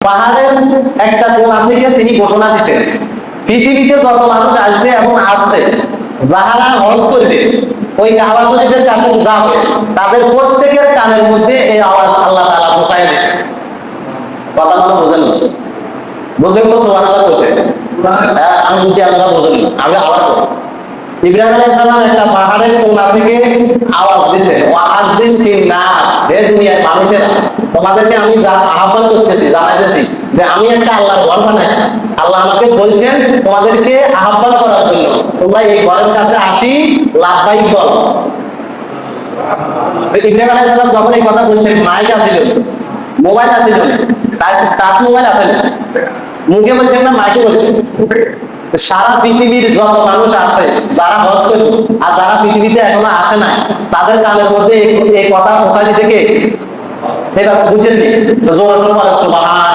পাহাড়ের একটা কোণা থেকে তিনি ঘোষণা দিচ্ছেন, পৃথিবীতে যত মানুষ আসবে এবং আসছে, যাহারা হজ করবে ওই কাবা শরীফের কাছে যাবে, তাদের প্রত্যেকের কানের মধ্যে এই আওয়াজ আল্লাহ তাআলা পৌঁছায় দিয়েছেন। কথা মানে বোঝেন না? বুঝলেন তো? সুবহানাল্লাহ করতে আমি বুঝি আপনারা বোঝেন না, আমি আবার করব। ইব্রাহিম আলাইহিস সালাম একটা পাহাড়ের কোণা থেকে আওয়াজ দিয়েছেন, ওয়াজিন ফিন নাস, হে দুনিয়ার মানুষেরা, তোমাদেরকে আমি আহ্বান করতেছি, জানাইতেছি যে আমি একটা আল্লাহর ঘর বানাইছি। আল্লাহ আমাকে বলছেন তোমাদেরকে আহ্বান করার জন্য, তোমরা এই ঘরের কাছে আসি লাভবাহিক বলো। ইব্রাহিম আলাইহিস সালাম যখন এই কথা বলছেন, মাইক আছিল, মোবাইল আছিল, টাচ মোবাইল আছে না, মুখে বলছেন না মাইকে বলছেন। সারা পৃথিবীর যত মানুষ আছে যারা হজ করবে আর যারা পৃথিবীতে এখনো আসে নাই, তাদের কানের মধ্যে এই কথা পৌঁছায় দিতে কে? এটা বুঝেননি? জোর করে বলেন সুবহানাল্লাহ।